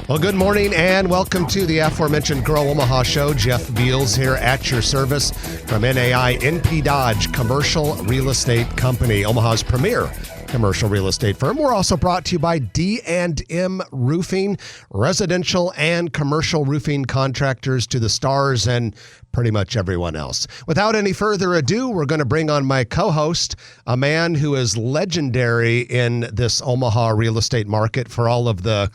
Well, good morning and welcome to the aforementioned Grow Omaha show. Jeff Beals here at your service from NAI NP Dodge Commercial Real Estate Company, Omaha's premier commercial real estate firm. We're also brought to you by D&M Roofing, residential and commercial roofing contractors to the stars and pretty much everyone else. Without any further ado, we're going to bring on my co-host, a man who is legendary in this Omaha real estate market for all of the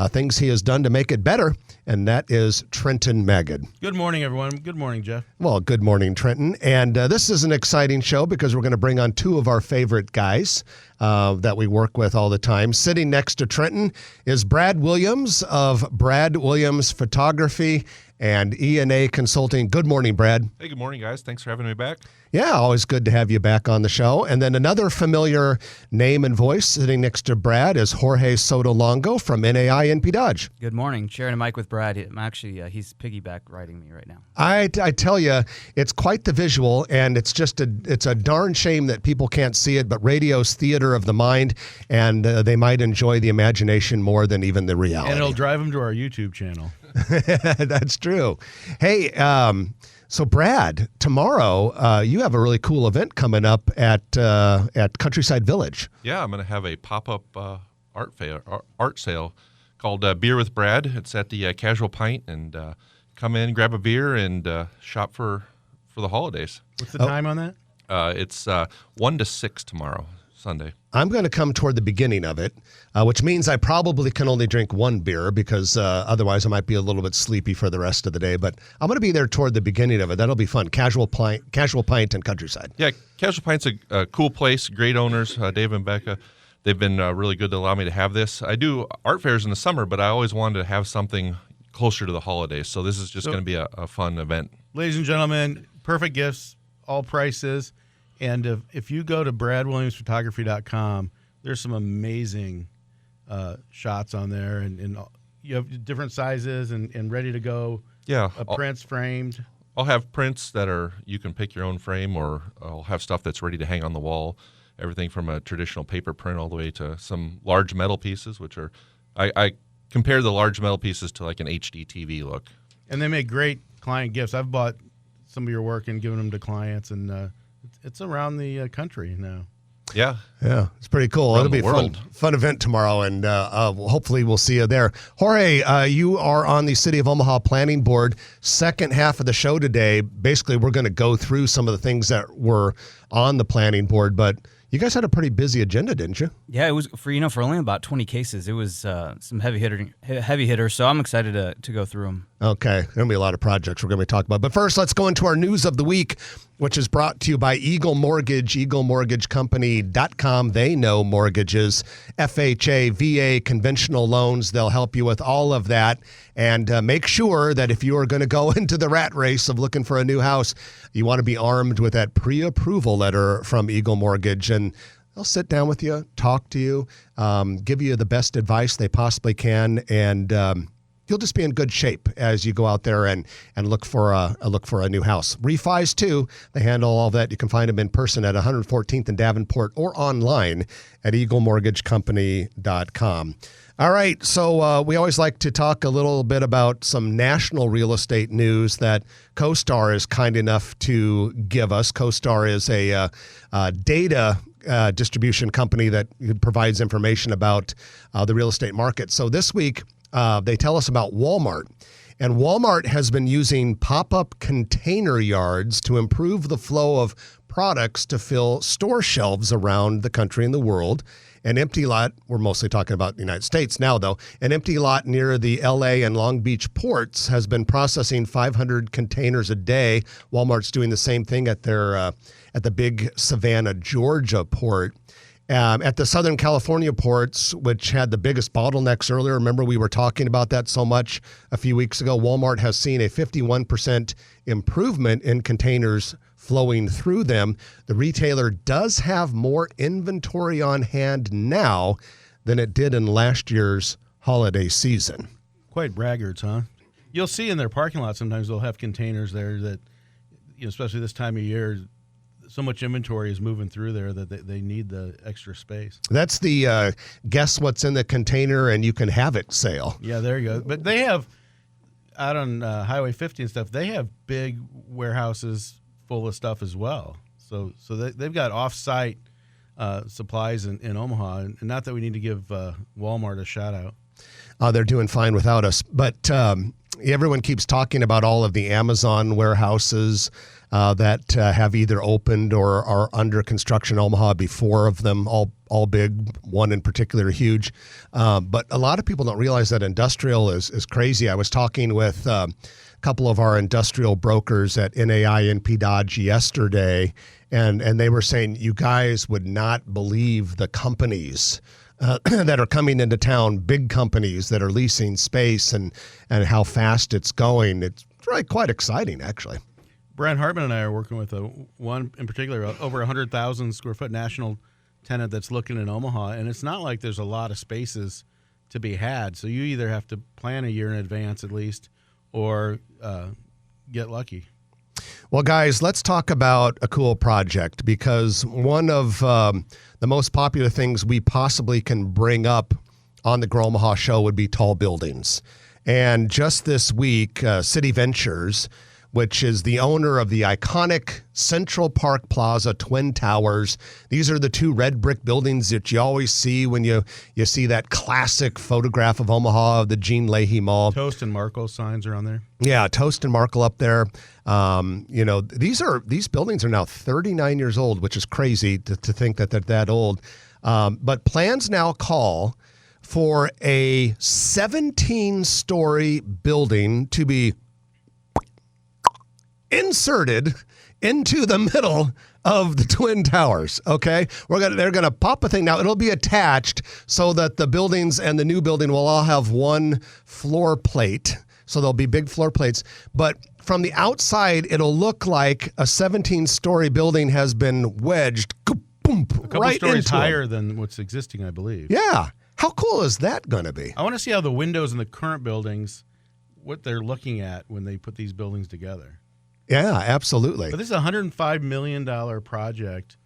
things he has done to make it better, and that is Trenton Magid. Good morning, everyone. Good morning, Jeff. Well, good morning, Trenton. And this is an exciting show because we're going to bring on two of our favorite guys that we work with all the time. Sitting next to Trenton is Brad Williams of Brad Williams Photography and E&A Consulting. Good morning, Brad. Hey, good morning, guys. Thanks for having me back. Yeah, always good to have you back on the show. And then another familiar name and voice sitting next to Brad is Jorge Sotolongo from NAI NP Dodge. Good morning. Sharing a mic with Brad. He's piggyback riding me right now. I tell you, it's quite the visual, and it's a darn shame that people can't see it, but radio's theater of the mind, and they might enjoy the imagination more than even the reality. And it'll drive them to our YouTube channel. That's true. Hey, so Brad, tomorrow you have a really cool event coming up at Countryside Village. Yeah, I'm going to have a pop-up art sale called Beer with Brad. It's at the Casual Pint, and come in, grab a beer, and shop for the holidays. What's the time on that? It's 1 to 6 tomorrow, Sunday. I'm going to come toward the beginning of it, which means I probably can only drink one beer because otherwise I might be a little bit sleepy for the rest of the day. But I'm going to be there toward the beginning of it. That'll be fun. Casual Pint and Countryside. Yeah, Casual Pint's a cool place. Great owners, Dave and Becca. They've been really good to allow me to have this. I do art fairs in the summer, but I always wanted to have something closer to the holidays. So this is just going to be a fun event. Ladies and gentlemen, perfect gifts, all prices. And if you go to bradwilliamsphotography.com, there's some amazing shots on there. And you have different sizes and ready to go. Yeah. Prints framed. I'll have prints that you can pick your own frame, or I'll have stuff that's ready to hang on the wall. Everything from a traditional paper print all the way to some large metal pieces, which are, I compare the large metal pieces to like an HD TV look. And they make great client gifts. I've bought some of your work and given them to clients, and it's around the country now. Yeah. Yeah, it's pretty cool. Around It'll be a fun event tomorrow, and hopefully we'll see you there. Jorge, you are on the City of Omaha Planning Board. Second half of the show today, basically we're going to go through some of the things that were on the planning board, but you guys had a pretty busy agenda, didn't you? Yeah, it was for only about 20 cases. It was some heavy hitters. So I'm excited to go through them. Okay, there'll be a lot of projects we're going to be talking about. But first, let's go into our news of the week, which is brought to you by Eagle Mortgage, EagleMortgageCompany.com. They know mortgages, FHA, VA, conventional loans. They'll help you with all of that. And make sure that if you are going to go into the rat race of looking for a new house, you want to be armed with that pre-approval letter from Eagle Mortgage. And they'll sit down with you, talk to you, give you the best advice they possibly can, and you'll just be in good shape as you go out there and look for a new house. Refis too, they handle all of that. You can find them in person at 114th and Davenport or online at EagleMortgageCompany.com. All right, so we always like to talk a little bit about some national real estate news that CoStar is kind enough to give us. CoStar is a data distribution company that provides information about the real estate market. So this week, they tell us about Walmart. And Walmart has been using pop-up container yards to improve the flow of products to fill store shelves around the country and the world. An empty lot, we're mostly talking about the United States now though, an empty lot near the LA and Long Beach ports has been processing 500 containers a day. Walmart's doing the same thing at their at the big Savannah, Georgia port. At the Southern California ports, which had the biggest bottlenecks earlier, remember we were talking about that so much a few weeks ago, Walmart has seen a 51% improvement in containers flowing through them. The retailer does have more inventory on hand now than it did in last year's holiday season. Quite braggarts, huh? You'll see in their parking lot sometimes they'll have containers there that, especially this time of year, so much inventory is moving through there that they need the extra space. That's the guess what's in the container and you can have it sale. Yeah, there you go. But they have, out on Highway 50 and stuff, they have big warehouses full of stuff as well. So they've got off-site supplies in Omaha, and not that we need to give Walmart a shout out. They're doing fine without us. But everyone keeps talking about all of the Amazon warehouses that have either opened or are under construction in Omaha. Before of them, all big, one in particular huge. But a lot of people don't realize that industrial is crazy. I was talking with a couple of our industrial brokers at NAI NP Dodge yesterday, and they were saying, you guys would not believe the companies that are coming into town, big companies that are leasing space and how fast it's going. It's really quite exciting, actually. Brian Hartman and I are working with one in particular, over 100,000 square foot national tenant that's looking in Omaha, and it's not like there's a lot of spaces to be had. So you either have to plan a year in advance at least, or get lucky. Well, guys, let's talk about a cool project, because one of the most popular things we possibly can bring up on the Grow Omaha show would be tall buildings. And just this week, City Ventures, which is the owner of the iconic Central Park Plaza Twin Towers. These are the two red brick buildings that you always see when you see that classic photograph of Omaha, of the Gene Leahy Mall. Toast and Marco signs are on there. Yeah, Toast and Markle up there. These buildings are now 39 years old, which is crazy to think that they're that old. But plans now call for a 17-story building to be inserted into the middle of the Twin Towers. Okay, they're gonna pop a thing now. It'll be attached so that the buildings and the new building will all have one floor plate. So there'll be big floor plates, but from the outside, it'll look like a 17-story building has been wedged A couple right stories into higher it. than what's existing, I believe. Yeah, how cool is that going to be? I want to see how the windows in the current buildings, what they're looking at when they put these buildings together. Yeah, absolutely. But this is a $105 million project.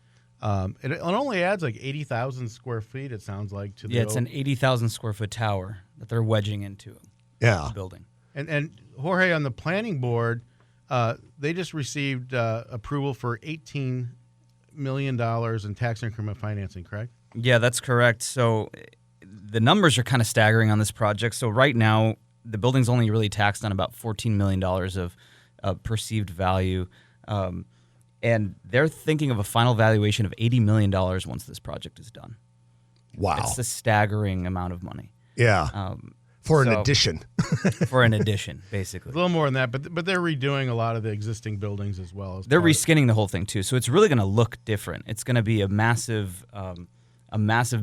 It only adds like 80,000 square feet, it sounds like. It's an 80,000 square foot tower that they're wedging into Yeah. the building. And Jorge, on the planning board, they just received approval for $18 million in tax increment financing, correct? Yeah, that's correct. So the numbers are kind of staggering on this project. So right now, the building's only really taxed on about $14 million of perceived value. And they're thinking of a final valuation of $80 million once this project is done. Wow. It's a staggering amount of money. Yeah. For an so- addition. For an addition, A basically. little more than that, but they're redoing a lot of the existing buildings as well. They're reskinning the whole thing too, so it's really going to look different. It's going to be a massive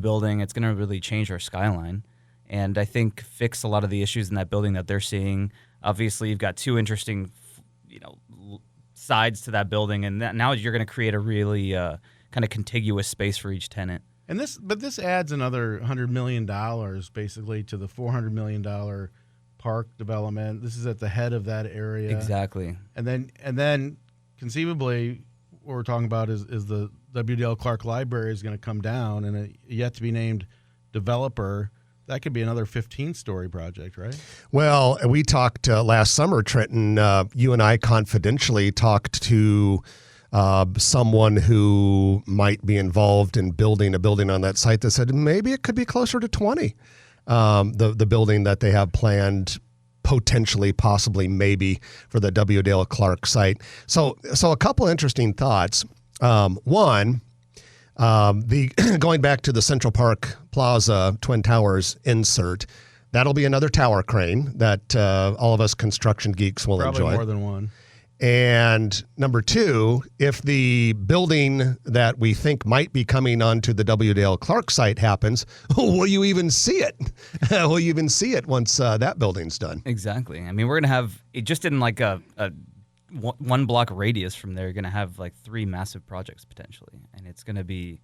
building. It's going to really change our skyline, and I think fix a lot of the issues in that building that they're seeing. Obviously, you've got two interesting, sides to that building, and now you're going to create a really kind of contiguous space for each tenant. And this adds another $100 million basically to the $400 million park development. This is at the head of that area. Exactly. And then conceivably what we're talking about is the W.Dale Clark Library is going to come down, and a yet to be named developer. That could be another 15-story project, right? Well, we talked last summer, Trenton. You and I confidentially talked to someone who might be involved in building a building on that site that said maybe it could be closer to 20. The building that they have planned, potentially, possibly, maybe for the W.Dale Clark site. So a couple interesting thoughts. One, going back to the Central Park Plaza Twin Towers insert, that'll be another tower crane that all of us construction geeks will Probably enjoy. more than one. And number two, if the building that we think might be coming onto the W.Dale Clark site happens, will you even see it? Will you even see it once that building's done? Exactly. I mean, we're going to have, just in like a one block radius from there, you're going to have like three massive projects potentially. And there's going to be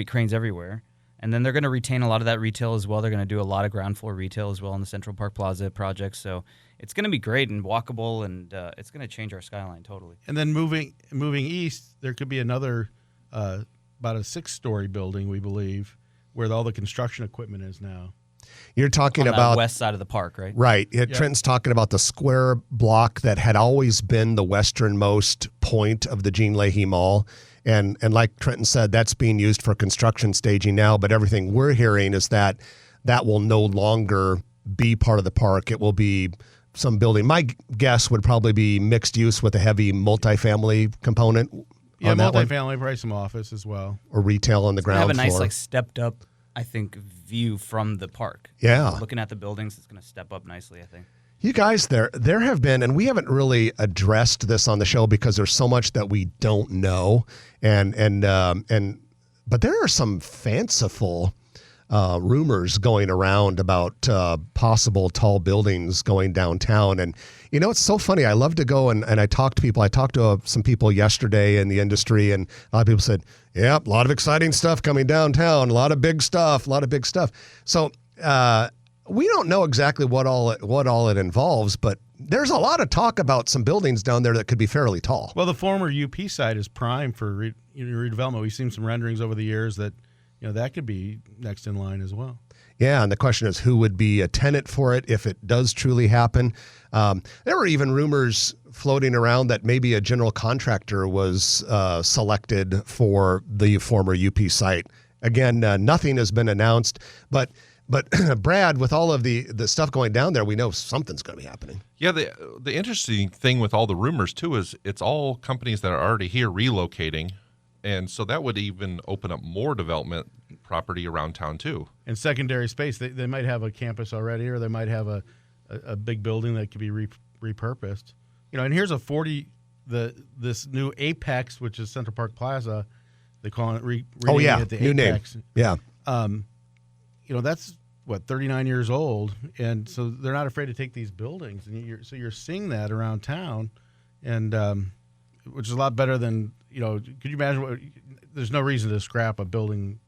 cranes everywhere. And then they're going to retain a lot of that retail as well. They're going to do a lot of ground floor retail as well in the Central Park Plaza project. So it's going to be great and walkable, and it's going to change our skyline totally. And then moving east, there could be another about a 6-story building, we believe, where all the construction equipment is now. You're talking On about the west side of the park, right? right. Trenton's talking about the square block that had always been the westernmost point of the Gene Leahy Mall. And like Trenton said, that's being used for construction staging now. But everything we're hearing is that will no longer be part of the park. It will be some building. My guess would probably be mixed use with a heavy multifamily component. Yeah, on that one, multifamily, probably some office as well. or retail on the ground Have a nice, floor. like, stepped up, I think, view from the park. Yeah. Looking at the buildings, it's going to step up nicely, I think. You guys, there have been, and we haven't really addressed this on the show because there's so much that we don't know, but there are some fanciful rumors going around about possible tall buildings going downtown. And it's so funny. I love to go and I talk to people. I talked to some people yesterday in the industry, and a lot of people said, "Yep, a lot of exciting stuff coming downtown. A lot of big stuff. So. We don't know exactly what all it involves, but there's a lot of talk about some buildings down there that could be fairly tall. Well, the former UP site is prime for redevelopment. We've seen some renderings over the years that that could be next in line as well. Yeah, and the question is who would be a tenant for it if it does truly happen. There were even rumors floating around that maybe a general contractor was selected for the former UP site. Again, nothing has been announced, but Brad, with all of the stuff going down there, we know something's going to be happening. Yeah, the interesting thing with all the rumors, too, is it's all companies that are already here relocating. And so that would even open up more development property around town, too. And secondary space, they might have a campus already, or they might have a big building that could be repurposed. And here's this new Apex, which is Central Park Plaza. They call it renaming it the new Apex. name. Yeah. That's 39 years old, and so they're not afraid to take these buildings, and you're seeing that around town, and which is a lot better than Could you imagine? There's no reason to scrap a building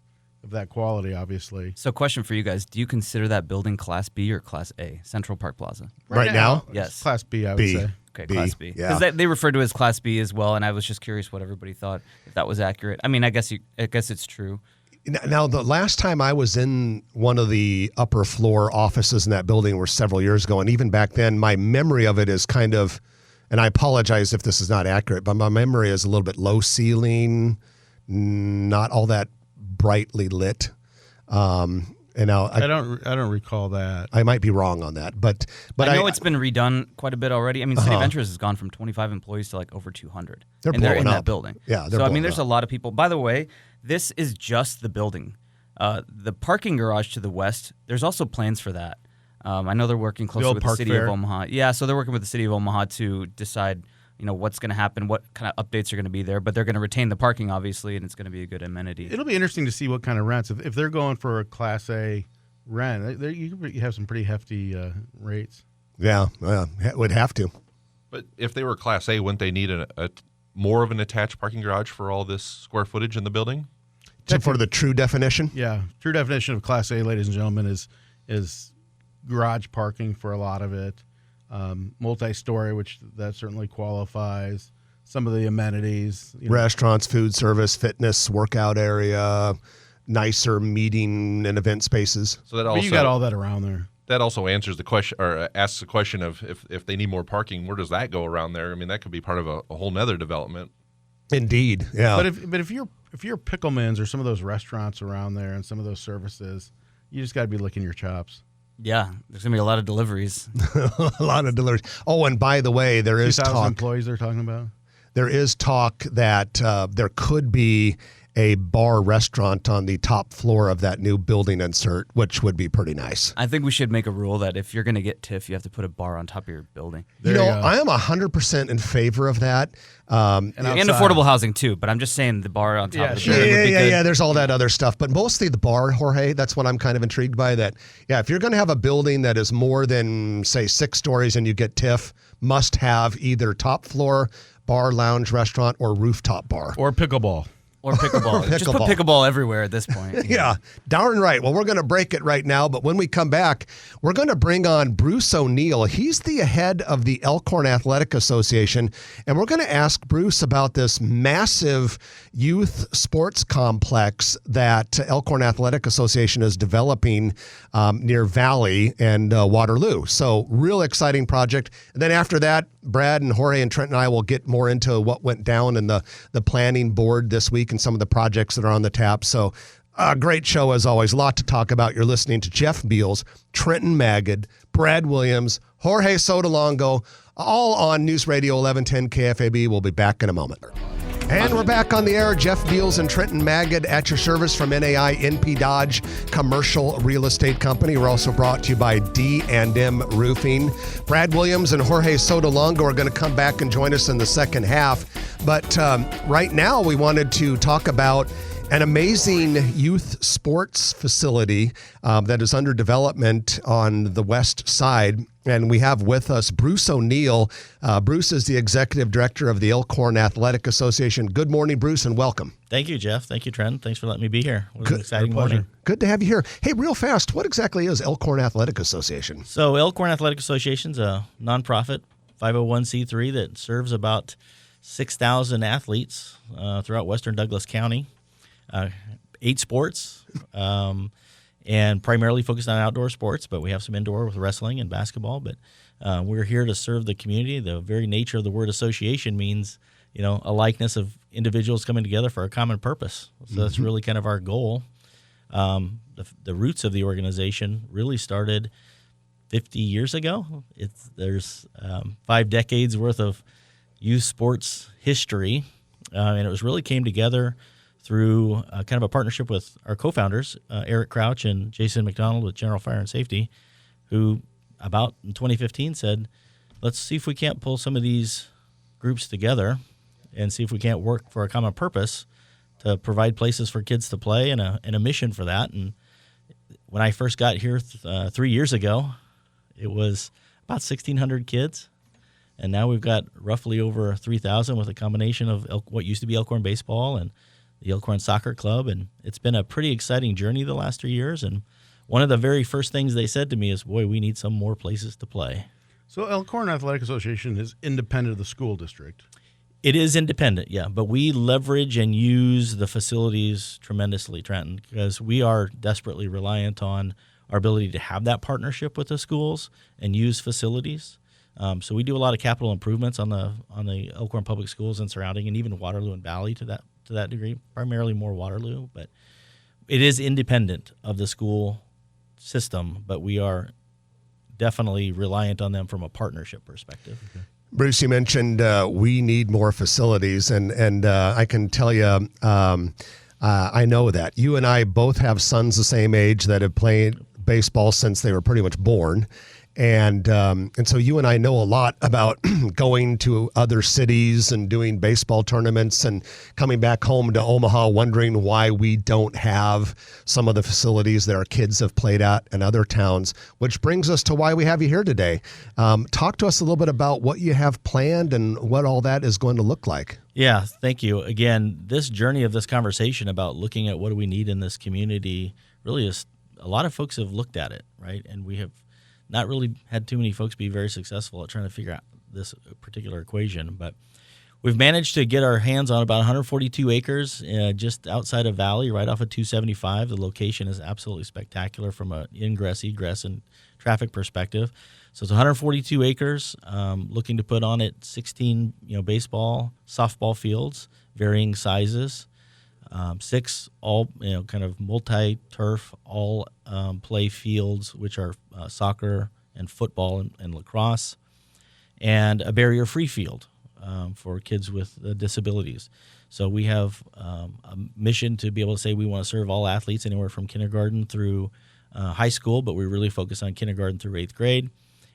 of that quality, obviously. So, question for you guys: do you consider that building Class B or Class A, Central Park Plaza? Right now? It's Yes. Class B, I would B. say. Okay, B, Class B. yeah. Because they refer to it as Class B as well, and I was just curious what everybody thought, if that was accurate. I mean, I guess it's true. Now, the last time I was in one of the upper floor offices in that building were several years ago, and even back then, my memory of it is kind of, and I apologize if this is not accurate, but my memory is a little bit low ceiling, not all that brightly lit. And now I don't recall that. I might be wrong on that, but I know it's been redone quite a bit already. I mean, City Ventures has gone from 25 employees to like over 200. They're and they're in blowing that up. building. Yeah, they're so I blowing mean, there's up. a lot of people. By the way, this is just the building. The parking garage to the west. There's also plans for that. I know they're working closely old with the Park city Fair. of Omaha. Yeah, so they're working with the city of Omaha to decide, what's going to happen, what kind of updates are going to be there. But they're going to retain the parking, obviously, and it's going to be a good amenity. It'll be interesting to see what kind of rents. If they're going for a Class A rent, you have some pretty hefty rates. yeah, would have to. But if they were Class A, wouldn't they need a more of an attached parking garage for all this square footage in the building? For the true definition? Yeah, true definition of Class A, ladies and gentlemen, is garage parking for a lot of it. Multi-story, which that certainly qualifies. Some of the amenities. Restaurants, food service, fitness, workout area, nicer meeting and event spaces. So that But also you got all that around there. that also answers the question, or asks the question of if they need more parking, where does that go around there? I mean, that could be part of a whole nother development. Indeed, yeah. But if you're Pickleman's or some of those restaurants around there and some of those services, you just got to be licking your chops. Yeah, there's going to be a lot of deliveries. a lot of deliveries. Oh, and by the way, there is 2,000 talk. employees they're talking about. There is talk that there could be a bar restaurant on the top floor of that new building insert, which would be pretty nice. I think we should make a rule that if you're going to get TIF, you have to put a bar on top of your building. There you go. I am 100% in favor of that. And outside. affordable housing, too. But I'm just saying the bar on top Yeah, of the sure. building would be good. Yeah. There's all that other stuff, but mostly the bar, Jorge. That's what I'm kind of intrigued by. That, yeah, if you're going to have a building that is more than say 6 stories and you get TIF, must have either top floor bar, lounge, restaurant, or rooftop bar. Or pickleball. Or pickleball. Just put pickleball everywhere at this point. Yeah, darn right. Well, we're going to break it right now, but when we come back, we're going to bring on Bruce O'Neill. He's the head of the Elkhorn Athletic Association, and we're going to ask Bruce about this massive youth sports complex that Elkhorn Athletic Association is developing near Valley and Waterloo. So real exciting project. And then after that, Brad and Jorge and Trent and I will get more into what went down in the planning board this week and some of the projects that are on the tap. So a great show as always. A lot to talk about. You're listening to Jeff Beals, Trenton Magid, Brad Williams, Jorge Sotolongo, all on News Radio 1110 KFAB. We'll be back in a moment. And we're back on the air. Jeff Beals and Trenton Magid at your service from NAI NP Dodge Commercial Real Estate Company. We're also brought to you by D&M Roofing. Brad Williams and Jorge Sotolongo are going to come back and join us in the second half. But right now we wanted to talk about an amazing youth sports facility that is under development on the west side. And we have with us Bruce O'Neill. Bruce is the executive director of the Elkhorn Athletic Association. Good morning, Bruce, and welcome. Thank you, Jeff. Thank you, Trent. Thanks for letting me be here. It was an exciting morning. Good to have you here. Hey, real fast, what exactly is Elkhorn Athletic Association? So Elkhorn Athletic Association is a nonprofit 501c3 that serves about 6,000 athletes throughout western Douglas County. 8 sports, and primarily focused on outdoor sports, but we have some indoor with wrestling and basketball. But we're here to serve the community. The very nature of the word association means, a likeness of individuals coming together for a common purpose. So that's really kind of our goal. The roots of the organization really started 50 years ago. There's 5 decades worth of youth sports history, and it really came together through kind of a partnership with our co-founders, Eric Crouch and Jason McDonald with General Fire and Safety, who about in 2015 said, let's see if we can't pull some of these groups together and see if we can't work for a common purpose to provide places for kids to play and a mission for that. And when I first got here 3 years ago, it was about 1,600 kids. And now we've got roughly over 3,000 with a combination of what used to be Elkhorn baseball and the Elkhorn Soccer Club, and it's been a pretty exciting journey the last 3 years. And one of the very first things they said to me is, boy, we need some more places to play. So Elkhorn Athletic Association is independent of the school district. It is independent, yeah, but we leverage and use the facilities tremendously, Trenton, because we are desperately reliant on our ability to have that partnership with the schools and use facilities. So we do a lot of capital improvements on the Elkhorn Public Schools and surrounding, and even Waterloo and Valley to that degree, primarily more Waterloo, but it is independent of the school system, but we are definitely reliant on them from a partnership perspective. Okay. Bruce, you mentioned we need more facilities, and I can tell you, I know that. You and I both have sons the same age that have played baseball since they were pretty much born. And so you and I know a lot about going to other cities and doing baseball tournaments and coming back home to Omaha wondering why we don't have some of the facilities that our kids have played at in other towns, which brings us to why we have you here today. Talk to us a little bit about what you have planned and what all that is going to look like. Yeah, thank you. Again, this journey of this conversation about looking at what do we need in this community really is, a lot of folks have looked at it, right? And we have not really had too many folks be very successful at trying to figure out this particular equation. But we've managed to get our hands on about 142 acres just outside of Valley, right off of 275. The location is absolutely spectacular from an ingress, egress, and traffic perspective. So it's 142 acres, looking to put on it 16 baseball, softball fields, varying sizes. 6 all kind of multi-turf all play fields, which are soccer and football and lacrosse, and a barrier-free field for kids with disabilities. So we have a mission to be able to say we want to serve all athletes anywhere from kindergarten through high school, but we really focus on kindergarten through 8th grade.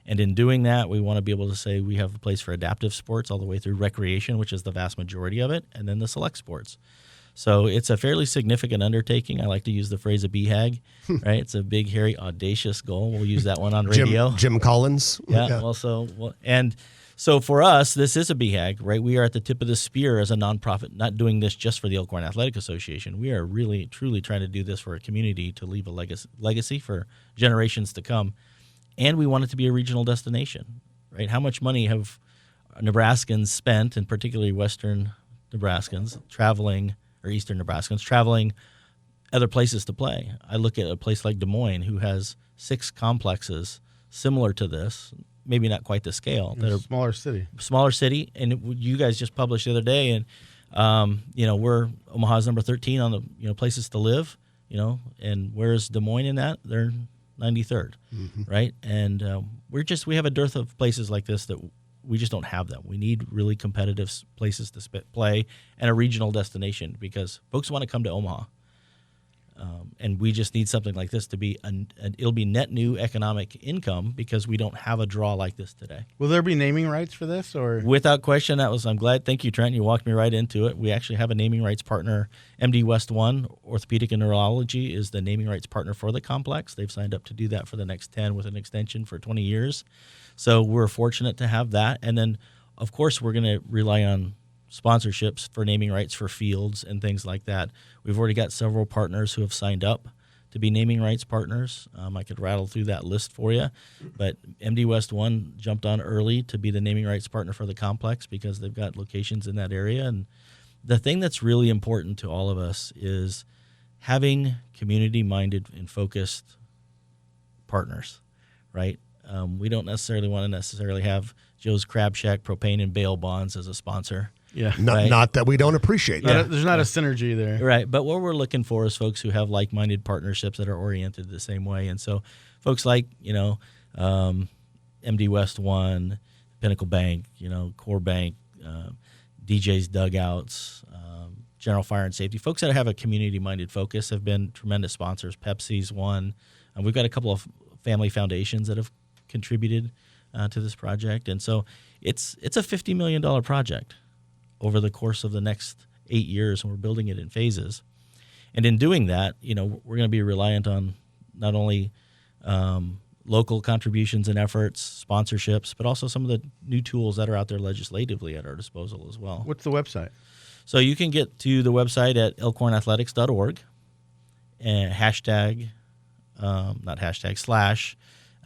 And in doing that, we want to be able to say we have a place for adaptive sports all the way through recreation, which is the vast majority of it, and then the select sports. So it's a fairly significant undertaking. I like to use the phrase a BHAG, right? It's a big, hairy, audacious goal. We'll use that one on radio. Jim Collins. Yeah. So for us, this is a BHAG, right? We are at the tip of the spear as a nonprofit, not doing this just for the Elkhorn Athletic Association. We are really, truly trying to do this for a community to leave a legacy for generations to come. And we want it to be a regional destination, right? How much money have Nebraskans spent, and particularly Western Nebraskans, or Eastern Nebraskans, traveling other places to play? I look at a place like Des Moines, who has 6 complexes similar to this, maybe not quite the scale. That are smaller city. And you guys just published the other day, and we're Omaha's number 13 on the places to live. And where's Des Moines in that? They're 93rd, right? And we have a dearth of places like this that we just don't have them. We need really competitive places to play and a regional destination because folks want to come to Omaha. And we just need something like this to be it'll be net new economic income because we don't have a draw like this today. Will there be naming rights for this, or? Without question, I'm glad. Thank you, Trent. You walked me right into it. We actually have a naming rights partner. MD West 1 Orthopedic and Neurology is the naming rights partner for the complex. They've signed up to do that for the next 10 with an extension for 20 years. So we're fortunate to have that. And then, of course, we're going to rely on sponsorships for naming rights for fields and things like that. We've already got several partners who have signed up to be naming rights partners. I could rattle through that list for you, but MD West 1 jumped on early to be the naming rights partner for the complex because they've got locations in that area. And the thing that's really important to all of us is having community-minded and focused partners, right? We don't necessarily want to have Joe's Crab Shack propane and bail bonds as a sponsor. Yeah, not that we don't appreciate that. There's not a synergy there. Right, but what we're looking for is folks who have like-minded partnerships that are oriented the same way. And so folks like, MD West 1, Pinnacle Bank, Core Bank, DJ's Dugouts, General Fire and Safety, folks that have a community-minded focus have been tremendous sponsors. Pepsi's one. We've got a couple of family foundations that have contributed to this project. And so it's a $50 million project over the course of the next 8 years, and we're building it in phases. And in doing that, we're going to be reliant on not only local contributions and efforts, sponsorships, but also some of the new tools that are out there legislatively at our disposal as well. What's the website? So you can get to the website at elkhornathletics.org and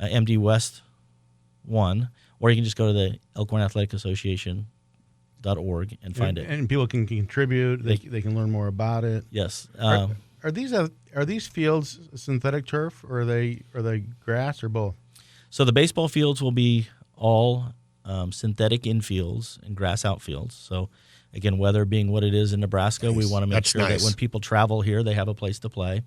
/MD West 1, or you can just go to the Elkhorn Athletic Association.org and find it. And people can contribute. They can learn more about it. Yes. Are these fields synthetic turf, or are they grass, or both? So the baseball fields will be all synthetic infields and grass outfields. So again, weather being what it is in Nebraska, we want to make sure that when people travel here, they have a place to play.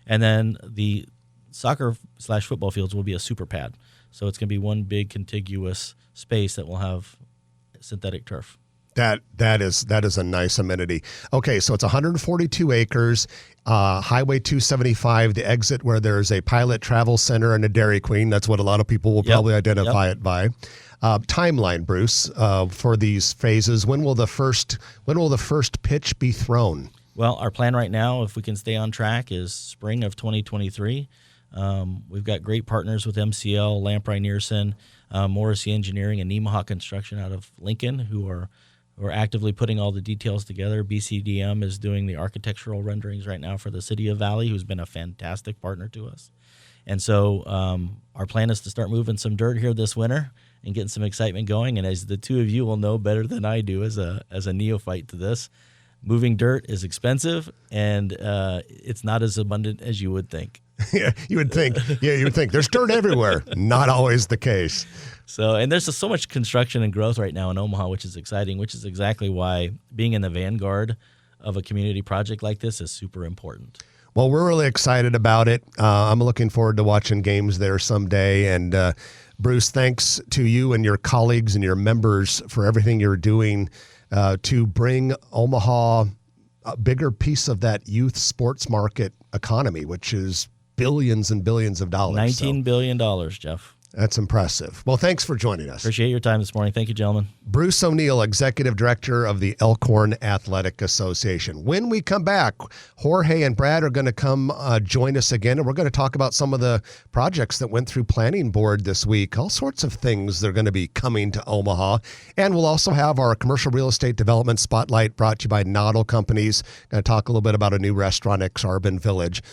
And then the soccer/football fields will be a super pad. So it's going to be one big contiguous space that will have synthetic turf. That is a nice amenity. Okay, so it's 142 acres, Highway 275, the exit where there's a pilot travel center and a Dairy Queen. That's what a lot of people will probably identify it by. Timeline, Bruce, for these phases. When will the first pitch be thrown? Well, our plan right now, if we can stay on track, is spring of 2023. We've got great partners with MCL, Lamprey Nearson, Morrissey Engineering, and Nemaha Construction out of Lincoln, who are actively putting all the details together. BCDM is doing the architectural renderings right now for the City of Valley, who's been a fantastic partner to us. And so our plan is to start moving some dirt here this winter and getting some excitement going. And as the two of you will know better than I do as a neophyte to this, moving dirt is expensive, and it's not as abundant as you would think. Yeah, you would think. There's dirt everywhere. Not always the case. So, and there's just so much construction and growth right now in Omaha, which is exciting, which is exactly why being in the vanguard of a community project like this is super important. Well, we're really excited about it. I'm looking forward to watching games there someday. And Bruce, thanks to you and your colleagues and your members for everything you're doing to bring Omaha a bigger piece of that youth sports market economy, which is billions and billions of dollars. $19 billion, Jeff. That's impressive. Well, thanks for joining us. Appreciate your time this morning. Thank you, gentlemen. Bruce O'Neill, Executive Director of the Elkhorn Athletic Association. When we come back, Jorge and Brad are going to come join us again, and we're going to talk about some of the projects that went through Planning Board this week. All sorts of things that are going to be coming to Omaha. And we'll also have our commercial real estate development spotlight brought to you by Noddle Companies. Going to talk a little bit about a new restaurant, Exarban Village.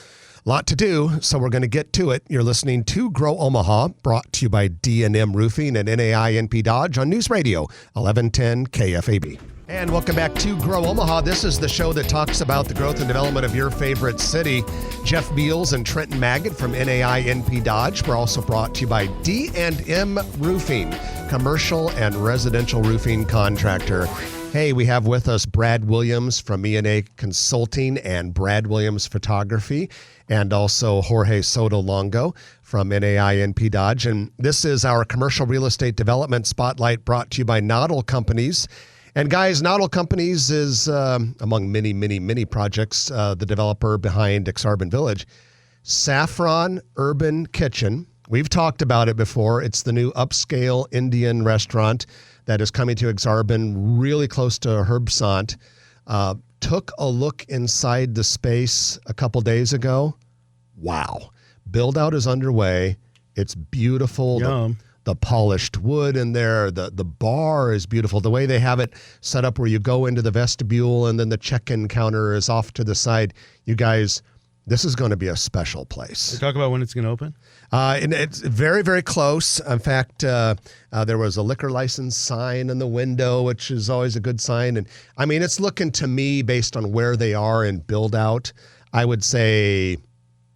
Lot to do, so we're going to get to it. You're listening to Grow Omaha, brought to you by D&M Roofing and NAI NP Dodge on News Radio 1110 KFAB. And welcome back to Grow Omaha. This is the show that talks about the growth and development of your favorite city. Jeff Beals and Trenton Maggot from NAI NP Dodge. We're also brought to you by D&M Roofing, commercial and residential roofing contractor. Hey, we have with us Brad Williams from E&A Consulting and Brad Williams Photography, and also Jorge Soto Longo from NAI NP Dodge. And this is our commercial real estate development spotlight brought to you by Noddle Companies. And guys, Noddle Companies is, among many, many, many projects, the developer behind Exarban Village. Saffron Urban Kitchen. We've talked about it before. It's the new upscale Indian restaurant that is coming to Exarban, really close to Herbsant. Took a look inside the space a couple days ago. Wow. Build out is underway. It's beautiful. Yum. The polished wood in there. The bar is beautiful. The way they have it set up where you go into the vestibule and then the check-in counter is off to the side. You guys, this is going to be a special place. They talk about when it's going to open? And it's very, very close. In fact, there was a liquor license sign in the window, which is always a good sign. And I mean, it's looking to me, based on where they are in build out, I would say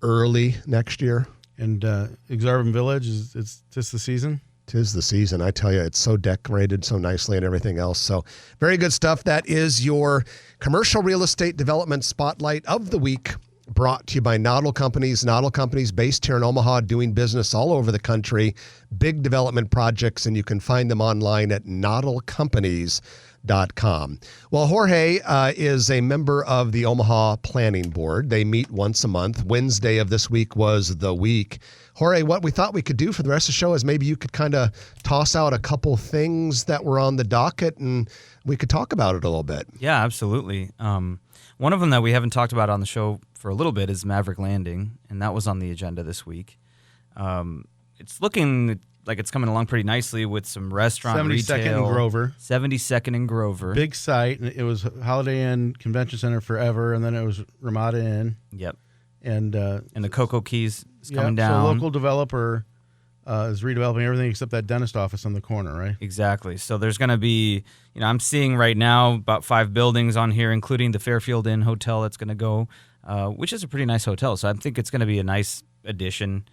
early next year. And Exarban Village, it's just the season? 'Tis the season. I tell you, it's so decorated so nicely and everything else. So very good stuff. That is your commercial real estate development spotlight of the week, brought to you by Noddle Companies. Noddle Companies based here in Omaha, doing business all over the country. Big development projects, and you can find them online at noddlecompanies.com. Well, Jorge is a member of the Omaha Planning Board. They meet once a month. Wednesday of this week was the week. Jorge, what we thought we could do for the rest of the show is maybe you could kind of toss out a couple things that were on the docket, and we could talk about it a little bit. Yeah, absolutely. One of them that we haven't talked about on the show for a little bit is Maverick Landing, and that was on the agenda this week. It's looking like it's coming along pretty nicely with some restaurant 72nd retail. and Grover. 72nd and Grover. Big site. And it was Holiday Inn Convention Center forever, and then it was Ramada Inn. Yep. And the Cocoa Keys is coming So down. a local developer is redeveloping everything except that dentist office on the corner, right? Exactly. So there's going to be, I'm seeing right now about 5 buildings on here, including the Fairfield Inn Hotel that's going to go, which is a pretty nice hotel. So I think it's going to be a nice addition,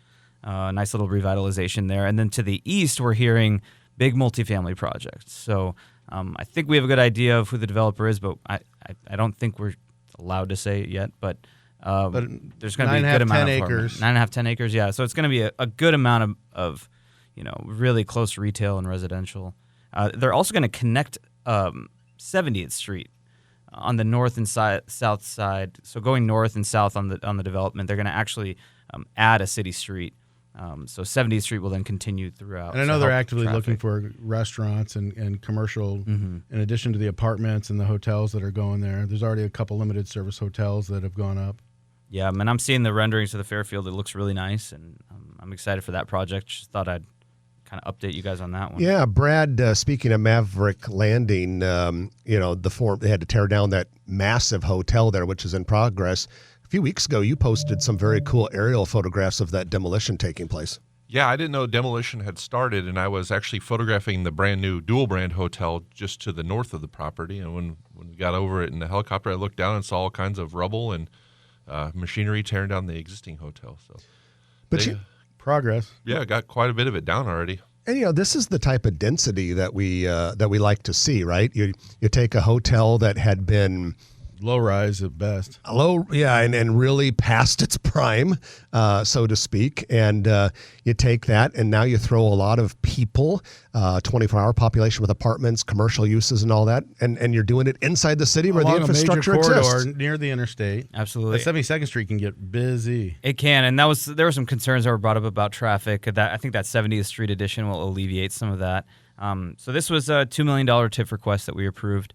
a nice little revitalization there. And then to the east, we're hearing big multifamily projects. So I think we have a good idea of who the developer is, but I don't think we're allowed to say it yet. But there's going to be a good amount of 10 acres. 9.5, 10 acres, yeah. So it's going to be a good amount of really close retail and residential. They're also going to connect 70th Street on the north and south side. So going north and south on the development, they're going to actually add a city street. So 70th Street will then continue throughout. And I know so they're help actively traffic. looking for restaurants and commercial, in addition to the apartments and the hotels that are going there. There's already a couple limited service hotels that have gone up. Yeah, and I'm seeing the renderings of the Fairfield. It looks really nice, and I'm excited for that project. Just thought I'd kind of update you guys on that one. Yeah, Brad, speaking of Maverick Landing, they had to tear down that massive hotel there, which is in progress. A few weeks ago, you posted some very cool aerial photographs of that demolition taking place. Yeah, I didn't know demolition had started, and I was actually photographing the brand new dual brand hotel just to the north of the property. And when we got over it in the helicopter, I looked down and saw all kinds of rubble and machinery tearing down the existing hotel. So, Progress. Yeah, got quite a bit of it down already. And this is the type of density that we like to see, right? You take a hotel that had been low rise at best. Low, yeah, and really past its prime, so to speak. And you take that, and now you throw a lot of people, 24-hour population with apartments, commercial uses, and all that, and you're doing it inside the city where the Along infrastructure a major corridor exists. near the interstate. Absolutely. 72nd Street can get busy. It can, and there were some concerns that were brought up about traffic. That I think that 70th Street addition will alleviate some of that. So this was a $2 million TIF request that we approved,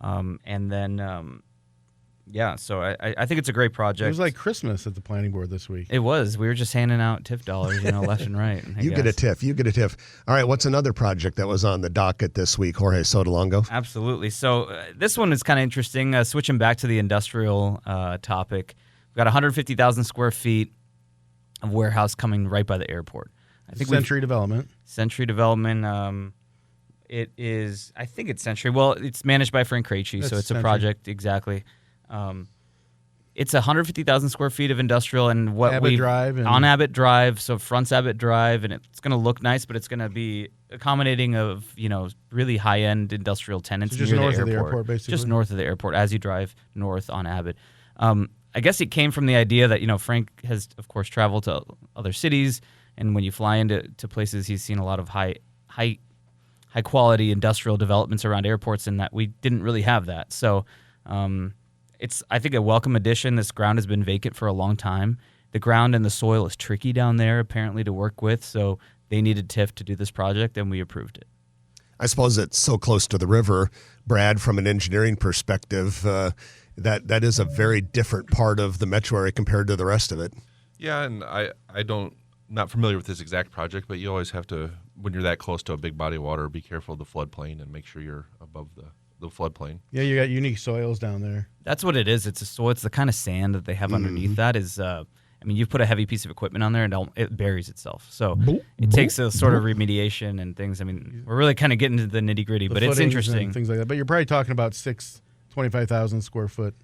and then so I think it's a great project. It was like Christmas at the planning board this week. It was. We were just handing out TIF dollars, left and right. You get a TIF. All right, what's another project that was on the docket this week, Jorge Sotolongo? Absolutely. So this one is kind of interesting. Switching back to the industrial topic, we've got 150,000 square feet of warehouse coming right by the airport. I think Century Development. Century Development. It is. I think it's Century. Well, it's managed by Frank Krejci, so it's Century. a project exactly. It's 150,000 square feet of industrial, and what Abbott we Drive on Abbott Drive, so front's Abbott Drive, and it's going to look nice, but it's going to be accommodating of really high end industrial tenants So just near north the of the airport. airport, basically? Just north of the airport as you drive north on Abbott. I guess it came from the idea that Frank has of course traveled to other cities, and when you fly into places, he's seen a lot of high quality industrial developments around airports, and that we didn't really have that. So it's, I think, a welcome addition. This ground has been vacant for a long time. The ground and the soil is tricky down there, apparently, to work with. So they needed TIF to do this project, and we approved it. I suppose it's so close to the river, Brad, from an engineering perspective, that is a very different part of the metro area compared to the rest of it. Yeah, and not familiar with this exact project, but you always have to, when you're that close to a big body of water, be careful of the floodplain and make sure you're above the floodplain. Yeah, you got unique soils down there. That's what it is. It's the kind of sand that they have underneath that is. You put a heavy piece of equipment on there and it buries itself. So it takes a sort of remediation and things. We're really kind of getting into the nitty gritty, but it's interesting. And things like that. But you're probably talking about 25,000 square foot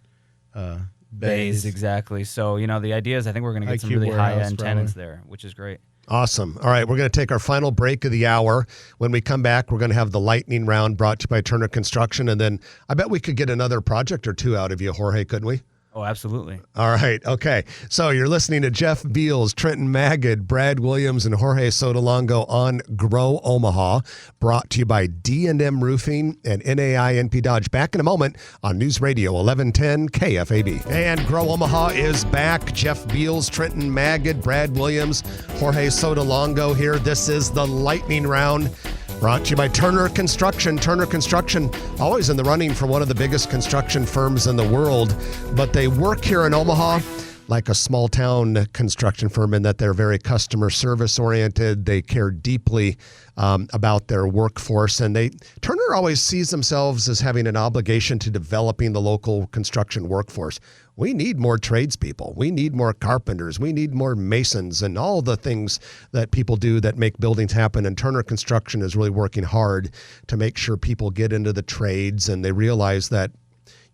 bays, exactly. So the idea is I think we're going to get some IQ really high warehouse, end probably. tenants there, which is great. Awesome. All right, we're going to take our final break of the hour. When we come back, we're going to have the lightning round brought to you by Turner Construction, and then I bet we could get another project or two out of you, Jorge, couldn't we? Oh, absolutely. All right. Okay. So you're listening to Jeff Beals, Trenton Magid, Brad Williams, and Jorge Sotolongo on Grow Omaha, brought to you by D&M Roofing and NAI NP Dodge. Back in a moment on News Radio 1110 KFAB. And Grow Omaha is back. Jeff Beals, Trenton Magid, Brad Williams, Jorge Sotolongo here. This is the lightning round. Brought to you by Turner Construction. Turner Construction, always in the running for one of the biggest construction firms in the world, but they work here in Omaha like a small town construction firm in that they're very customer service oriented. They care deeply about their workforce, and Turner always sees themselves as having an obligation to developing the local construction workforce. We need more tradespeople. We need more carpenters. We need more masons and all the things that people do that make buildings happen. And Turner Construction is really working hard to make sure people get into the trades, and they realize that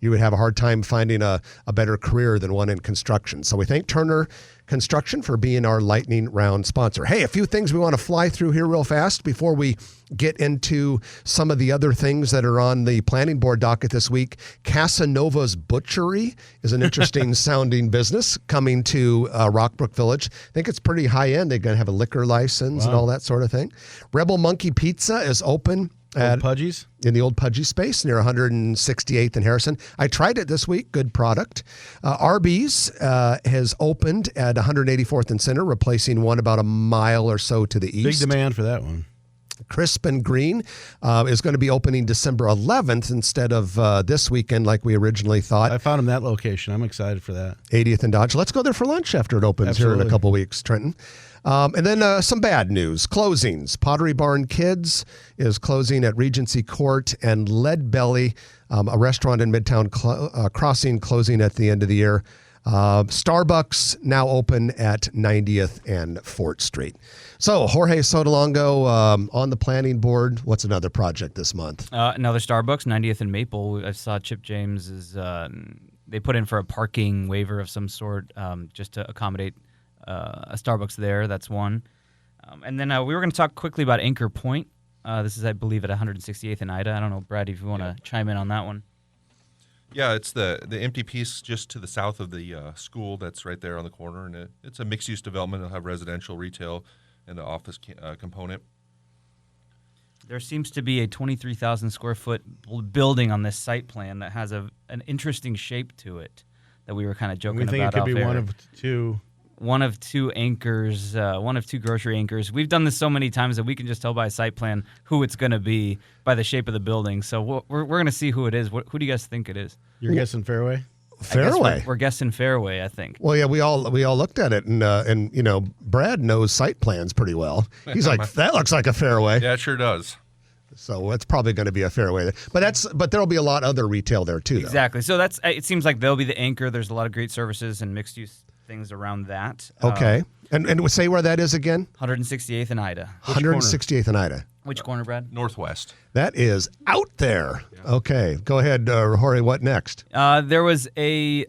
you would have a hard time finding a better career than one in construction. So we thank Turner Construction for being our lightning round sponsor. Hey, a few things we want to fly through here real fast before we get into some of the other things that are on the planning board docket this week. Casanova's Butchery is an interesting sounding business coming to Rockbrook Village. I think it's pretty high end. They're going to have a liquor license and all that sort of thing. Rebel Monkey Pizza is open Old Pudgy's? In the old Pudgy space near 168th and Harrison. I tried it this week. Good product. Arby's has opened at 184th and Center, replacing one about a mile or so to the east. Big demand for that one. Crisp and Green is going to be opening December 11th instead of this weekend like we originally thought. I found him that location. I'm excited for that. 80th and Dodge. Let's go there for lunch after it opens here in a couple weeks, Trenton. And then some bad news. Closings. Pottery Barn Kids is closing at Regency Court, and Lead Belly, a restaurant in Midtown Crossing, closing at the end of the year. Starbucks now open at 90th and Fort Street. So Jorge Sotolongo on the planning board. What's another project this month? Another Starbucks, 90th and Maple. I saw Chip James is they put in for a parking waiver of some sort just to accommodate a Starbucks there. That's one. And then we were going to talk quickly about Anchor Point. This is, I believe, at 168th and Ida. I don't know, Brad, if you want to chime in on that one. Yeah, it's the empty piece just to the south of the school that's right there on the corner, and it's a mixed-use development. It'll have residential, retail, and the office component. There seems to be a 23,000 square foot building on this site plan that has an interesting shape to it that we were kind of joking about. We think it could be one of two. One of two anchors, one of two grocery anchors. We've done this so many times that we can just tell by a site plan who it's going to be by the shape of the building. So we're going to see who it is. Who do you guys think it is? You're guessing Fairway? Fairway. We're guessing Fairway, I think. Well, yeah, we all looked at it, and you know, Brad knows site plans pretty well. He's like, that looks like a Fairway. Yeah, it sure does. So it's probably going to be a Fairway. But there'll be a lot of other retail there too. Exactly. So it seems like they'll be the anchor. There's a lot of great services and mixed use things around that. Okay. And say where that is again? 168th and Ida. 168th and Ida. Which corner, Brad? Northwest. That is out there. Yeah. Okay. Go ahead, Jorge. What next? There was a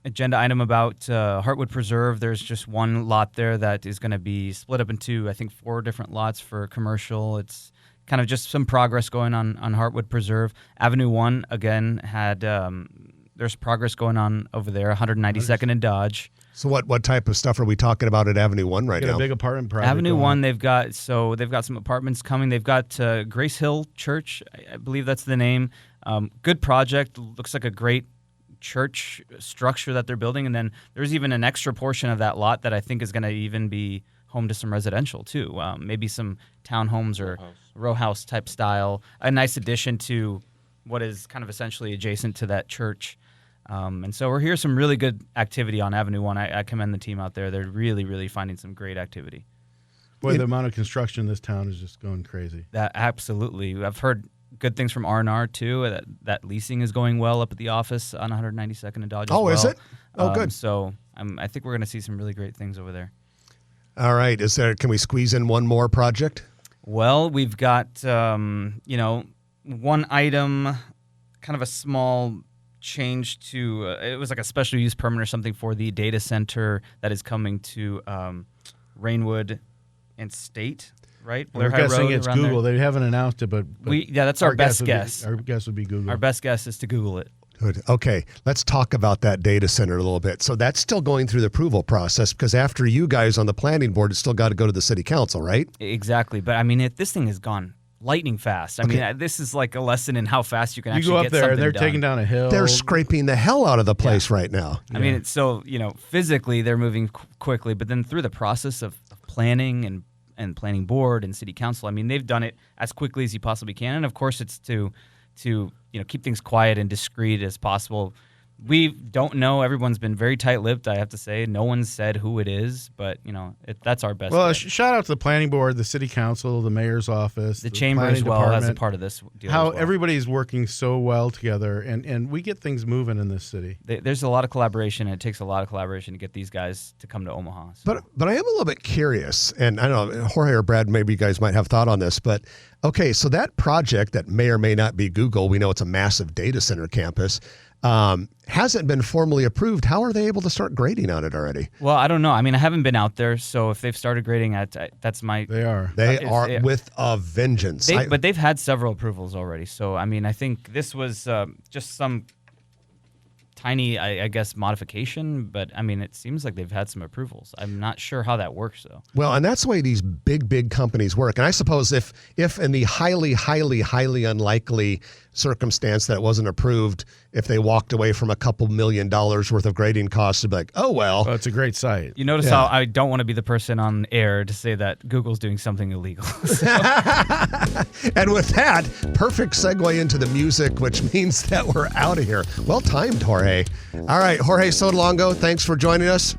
agenda item about Heartwood Preserve. There's just one lot there that is going to be split up into, I think, 4 different lots for commercial. It's kind of just some progress going on Heartwood Preserve. Avenue 1, again, had there's progress going on over there, 192nd and Dodge. So what type of stuff are we talking about at Avenue 1 right now? A big apartment project. Avenue 1, they've got some apartments coming. They've got Grace Hill Church, I believe that's the name. Good project. Looks like a great church structure that they're building. And then there's even an extra portion of that lot that I think is going to even be home to some residential too. Maybe some townhomes or row house type style. A nice addition to what is kind of essentially adjacent to that church. And so we're hearing some really good activity on Avenue 1. I commend the team out there. They're really, really finding some great activity. Boy, the amount of construction in this town is just going crazy. Absolutely. I've heard good things from R&R, too. That leasing is going well up at the office on 192nd and Dodge as well. Is it? Oh, good. So I think we're going to see some really great things over there. All right. Can we squeeze in one more project? Well, we've got, one item, kind of a small change to it was like a special use permit or something for the data center that is coming to Rainwood and State, right? We're guessing it's Google. They haven't announced it, but that's our best guess. Our guess would be Google. Our best guess is to Google it. Good. Okay, let's talk about that data center a little bit. So that's still going through the approval process because after you guys on the planning board, it's still got to go to the city council, right? Exactly. But I mean, this thing has gone lightning fast. I mean, this is like a lesson in how fast you can actually get something done. You go up there, and they're taking down a hill. They're scraping the hell out of the place right now. I mean, it's so, physically they're moving quickly, but then through the process of planning and planning board and city council, I mean, they've done it as quickly as you possibly can. And of course, it's to keep things quiet and discreet as possible. We don't know. Everyone's been very tight-lipped, I have to say. No one said who it is, but, that's our best. Well, shout out to the planning board, the city council, the mayor's office, the chamber as well as a part of this deal. How everybody's working so well together, and we get things moving in this city. There's a lot of collaboration, and it takes a lot of collaboration to get these guys to come to Omaha. So. But I am a little bit curious, and I don't know, Jorge or Brad, maybe you guys might have thought on this, but okay, so that project that may or may not be Google, we know it's a massive data center campus, hasn't been formally approved. How are they able to start grading on it already? Well, I don't know. I mean, I haven't been out there, so if they've started grading, that's my... They are. They are with a vengeance. But they've had several approvals already. So, I mean, I think this was just some tiny, I guess, modification. But, I mean, it seems like they've had some approvals. I'm not sure how that works, though. Well, and that's the way these big companies work. And I suppose if in the highly, highly, highly unlikely circumstance that it wasn't approved, if they walked away from a couple $1 million worth of grading costs, it'd be like, oh, well. It's a great site. You notice how I don't want to be the person on air to say that Google's doing something illegal. And with that, perfect segue into the music, which means that we're out of here. Well timed, Jorge. All right, Jorge Sotolongo, thanks for joining us.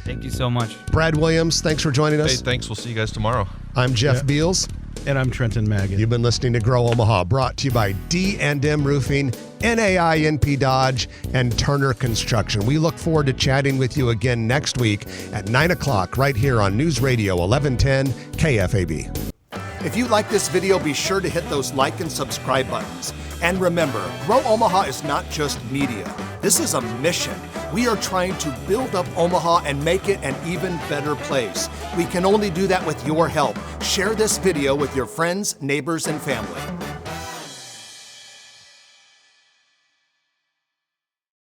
Thank you so much. Brad Williams, thanks for joining us. Hey, thanks. We'll see you guys tomorrow. I'm Jeff Beals. And I'm Trenton Maggin. You've been listening to Grow Omaha, brought to you by D&M Roofing, NAI Dodge, and Turner Construction. We look forward to chatting with you again next week at 9 o'clock right here on News Radio 1110 KFAB. If you like this video, be sure to hit those like and subscribe buttons. And remember, Grow Omaha is not just media. This is a mission. We are trying to build up Omaha and make it an even better place. We can only do that with your help. Share this video with your friends, neighbors, and family.